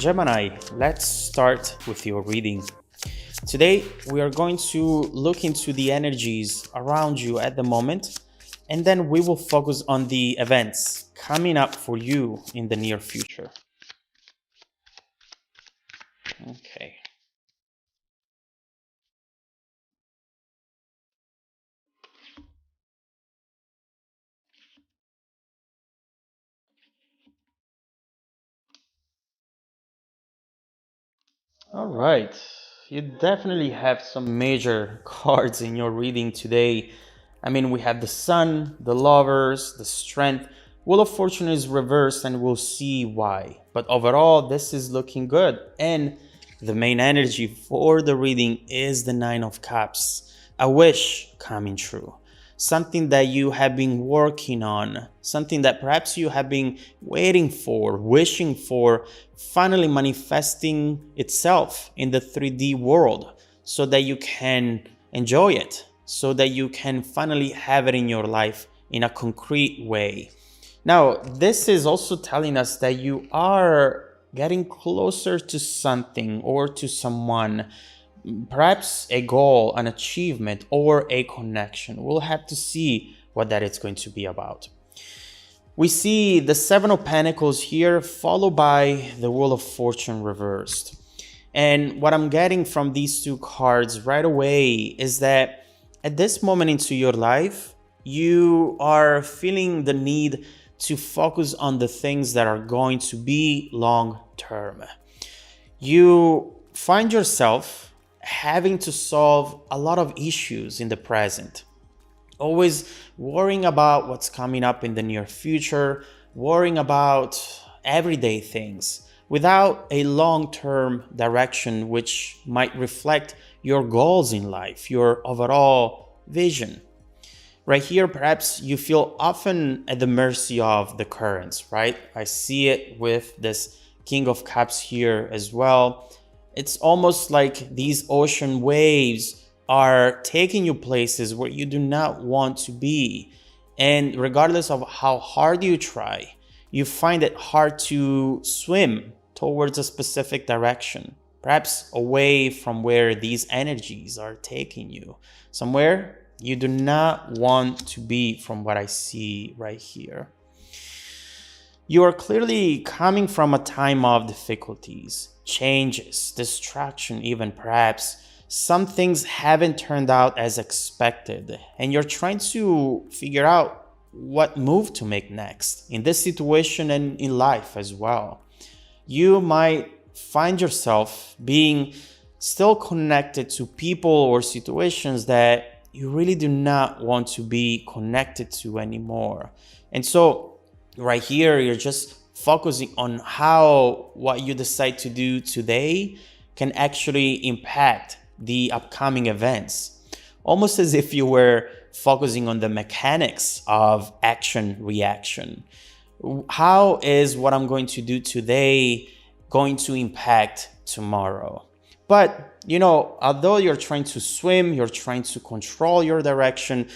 Gemini, let's start with your reading. Today, we are going to look into the energies around you at the moment, and then we will focus on the events coming up for you in the near future. Okay. All right. You definitely have some major cards in your reading today. I mean, we have the Sun, the Lovers, the Strength. Wheel of Fortune is reversed and we'll see why. But overall, this is looking good. And the main energy for the reading is the Nine of Cups. A wish coming true. Something that you have been working on, something that perhaps you have been waiting for, wishing for, finally manifesting itself in the 3D world so that you can enjoy it, so that you can finally have it in your life in a concrete way. Now, this is also telling us that you are getting closer to something or to someone, perhaps a goal, an achievement, or a connection. We'll have to see what that is going to be about. We see the Seven of Pentacles here, followed by the Wheel of Fortune reversed. And what I'm getting from these two cards right away is that at this moment into your life, you are feeling the need to focus on the things that are going to be long term. You find yourself having to solve a lot of issues in the present, always worrying about what's coming up in the near future, worrying about everyday things without a long-term direction which might reflect your goals in life, your overall vision. Right here, perhaps you feel often at the mercy of the currents, right? I see it with this King of Cups here as well. It's almost like these ocean waves are taking you places where you do not want to be. And regardless of how hard you try, you find it hard to swim towards a specific direction, perhaps away from where these energies are taking you, somewhere you do not want to be, from what I see right here. You are clearly coming from a time of difficulties, changes, distraction, even perhaps. Some things haven't turned out as expected, and you're trying to figure out what move to make next in this situation and in life as well. You might find yourself being still connected to people or situations that you really do not want to be connected to anymore. And so right here, you're just focusing on how what you decide to do today can actually impact the upcoming events. Almost as if you were focusing on the mechanics of action reaction. How is what I'm going to do today going to impact tomorrow? But, you know, although you're trying to swim, you're trying to control your direction,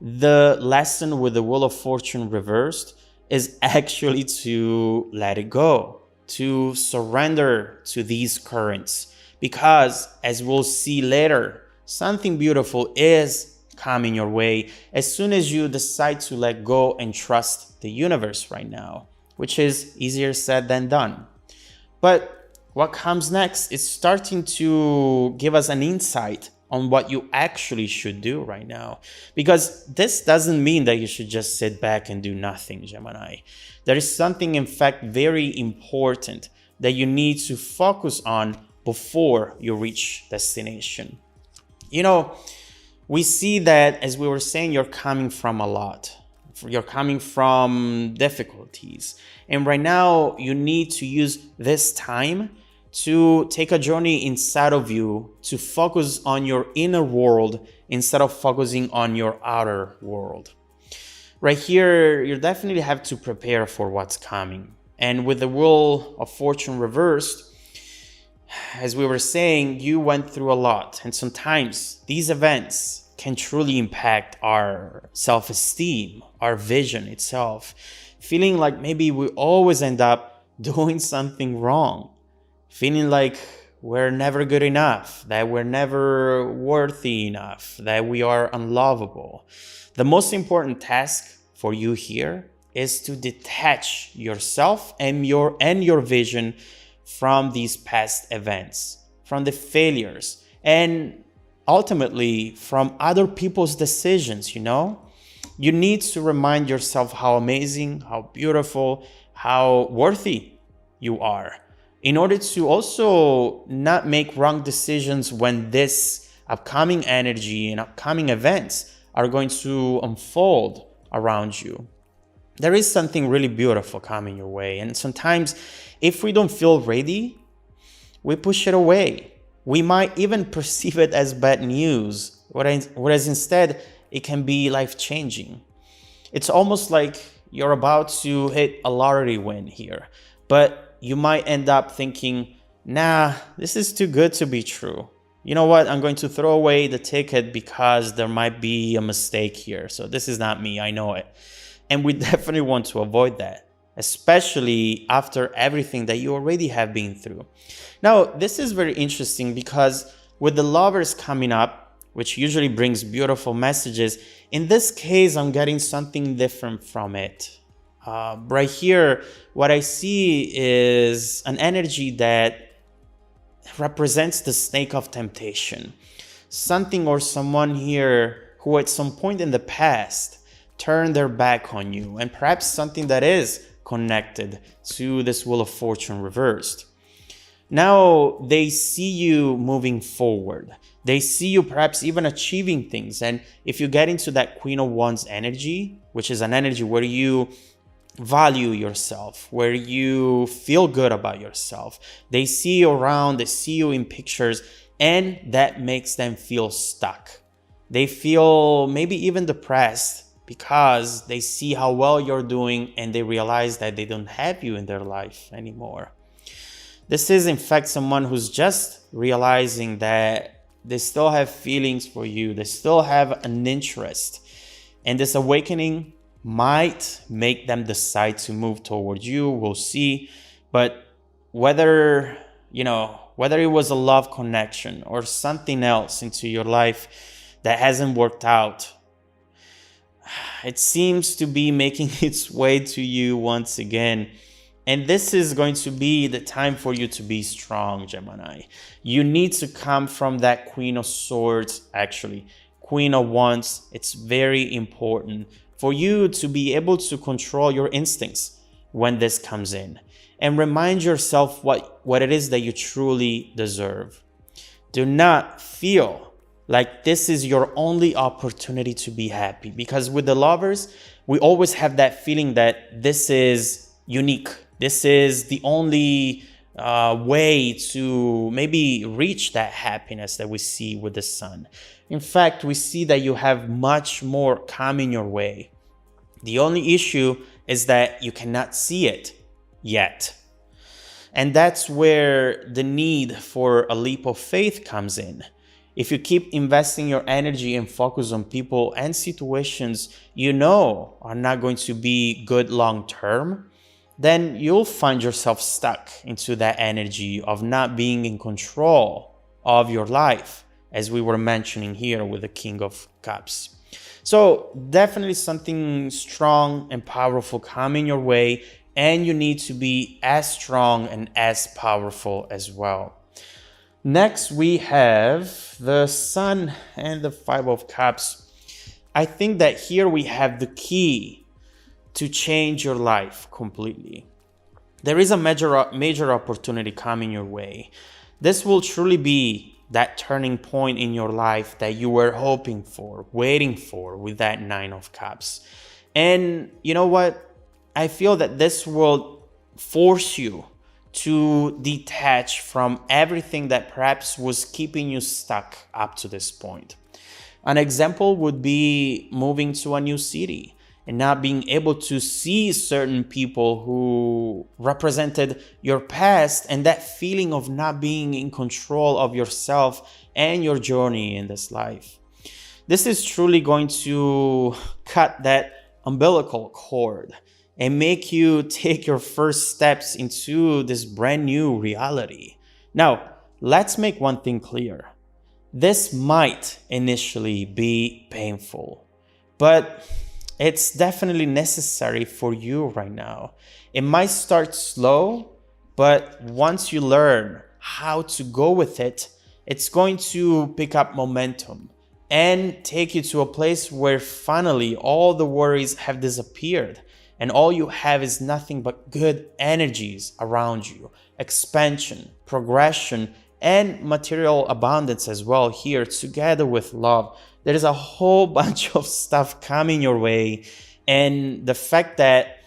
the lesson with the Wheel of Fortune reversed is actually to let it go, to surrender to these currents. Because, as we'll see later, something beautiful is coming your way as soon as you decide to let go and trust the universe right now, which is easier said than done. But what comes next is starting to give us an insight on what you actually should do right now. Because this doesn't mean that you should just sit back and do nothing, Gemini. There is something, in fact, very important that you need to focus on before you reach destination. You know, we see that, as we were saying, you're coming from a lot. You're coming from difficulties. And right now, you need to use this time to take a journey inside of you, to focus on your inner world instead of focusing on your outer world. Right here, you definitely have to prepare for what's coming. And with the Wheel of Fortune reversed, as we were saying, you went through a lot. And sometimes these events can truly impact our self-esteem, our vision itself, feeling like maybe we always end up doing something wrong. feeling like we're never good enough, that we're never worthy enough, that we are unlovable. The most important task for you here is to detach yourself and your vision from these past events, from the failures, and ultimately from other people's decisions. You need to remind yourself how amazing, how beautiful, how worthy you are, in order to also not make wrong decisions when this upcoming energy and upcoming events are going to unfold around you. There is something really beautiful coming your way, and sometimes if we don't feel ready, we push it away. We might even perceive it as bad news, whereas instead it can be life-changing. It's almost like you're about to hit a lottery win here, but you might end up thinking, nah, this is too good to be true. You know what? I'm going to throw away the ticket because there might be a mistake here. So this is not me, I know it. And we definitely want to avoid that, especially after everything that you already have been through. Now, this is very interesting because with the Lovers coming up, which usually brings beautiful messages, in this case, I'm getting something different from it. Right here, what I see is an energy that represents the snake of temptation. Something or someone here who at some point in the past turned their back on you, and perhaps something that is connected to this Wheel of Fortune reversed. Now they see you moving forward. They see you perhaps even achieving things. And if you get into that Queen of Wands energy, which is an energy where you value yourself, where you feel good about yourself, they see you around, they see you in pictures, and that makes them feel stuck. They feel maybe even depressed because they see how well you're doing and they realize that they don't have you in their life anymore. This is in fact someone who's just realizing that they still have feelings for you, they still have an interest, and this awakening might make them decide to move towards you. We'll see. But whether it was a love connection or something else into your life that hasn't worked out, it seems to be making its way to you once again. And this is going to be the time for you to be strong, Gemini. You need to come from that Queen of Swords, actually. Queen of Wands, it's very important for you to be able to control your instincts when this comes in. And remind yourself what it is that you truly deserve. Do not feel like this is your only opportunity to be happy. Because with the Lovers, we always have that feeling that this is unique. This is the only way to maybe reach that happiness that we see with the Sun. In fact, we see that you have much more coming your way. The only issue is that you cannot see it yet. And that's where the need for a leap of faith comes in. If you keep investing your energy and focus on people and situations you know are not going to be good long term, then you'll find yourself stuck into that energy of not being in control of your life, as we were mentioning here with the King of Cups. So definitely something strong and powerful coming your way, and you need to be as strong and as powerful as well. Next, we have the Sun and the Five of Cups. I think that here we have the key to change your life completely. There is a major opportunity coming your way. This will truly be that turning point in your life that you were hoping for, waiting for with that Nine of Cups. And you know what? I feel that this will force you to detach from everything that perhaps was keeping you stuck up to this point. An example would be moving to a new city and not being able to see certain people who represented your past, and that feeling of not being in control of yourself and your journey in this life. This is truly going to cut that umbilical cord and make you take your first steps into this brand new reality. Now, let's make one thing clear. This might initially be painful, but it's definitely necessary for you right now. It might start slow, but once you learn how to go with it, it's going to pick up momentum and take you to a place where finally all the worries have disappeared and all you have is nothing but good energies around you, expansion, progression, and material abundance as well here together with love. There is a whole bunch of stuff coming your way, and the fact that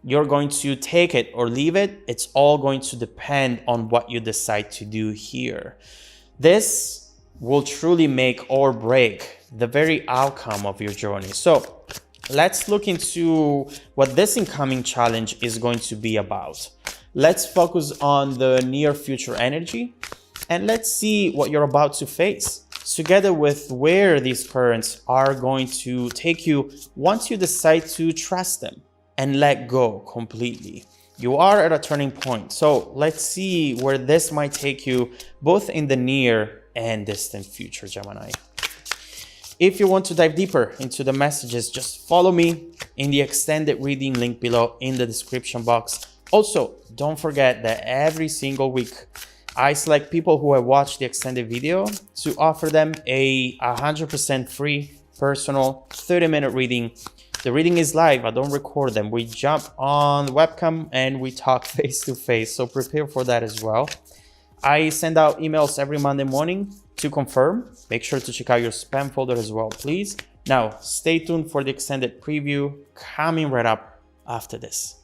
you're going to take it or leave it, it's all going to depend on what you decide to do here. This will truly make or break the very outcome of your journey. So let's look into what this incoming challenge is going to be about. Let's focus on the near future energy and let's see what you're about to face, together with where these currents are going to take you once you decide to trust them and let go completely. You are at a turning point, so let's see where this might take you both in the near and distant future, Gemini. If you want to dive deeper into the messages, just follow me in the extended reading link below in the description box. Also, don't forget that every single week, I select people who have watched the extended video to offer them a 100% free personal 30-minute reading. The reading is live. I don't record them. We jump on the webcam and we talk face to face. So prepare for that as well. I send out emails every Monday morning to confirm. Make sure to check out your spam folder as well, please. Now, stay tuned for the extended preview coming right up after this.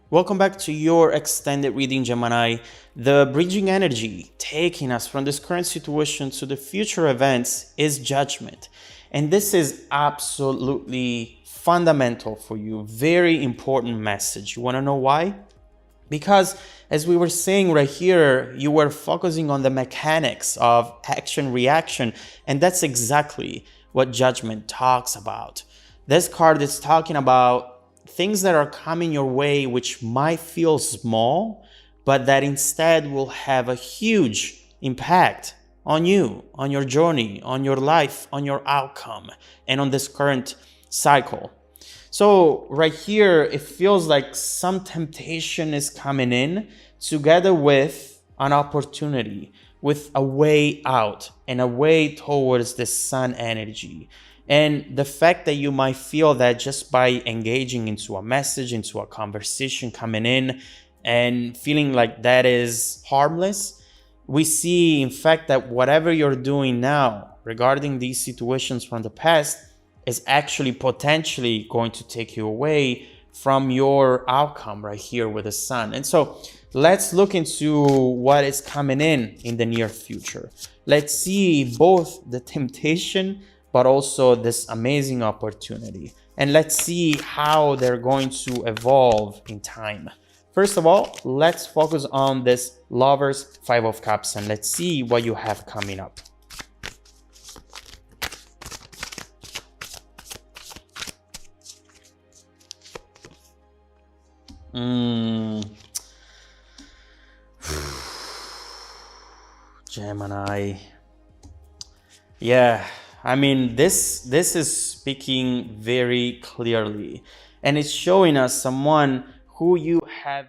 Welcome back to your extended reading, Gemini. The bridging energy taking us from this current situation to the future events is judgment. And this is absolutely fundamental for you. Very important message. You want to know why? Because as we were saying right here, you were focusing on the mechanics of action reaction. And that's exactly what judgment talks about. This card is talking about things that are coming your way which might feel small, but that instead will have a huge impact on you, on your journey, on your life, on your outcome, and on this current cycle. So right here, it feels like some temptation is coming in together with an opportunity, with a way out and a way towards the sun energy. And the fact that you might feel that just by engaging into a message, into a conversation coming in and feeling like that is harmless, we see in fact that whatever you're doing now regarding these situations from the past is actually potentially going to take you away from your outcome right here with the sun. And so let's look into what is coming in the near future. Let's see both the temptation but also this amazing opportunity. And let's see how they're going to evolve in time. First of all, let's focus on this Lovers 5 of Cups and let's see what you have coming up. Gemini. Yeah. I mean, this is speaking very clearly, and it's showing us someone who you have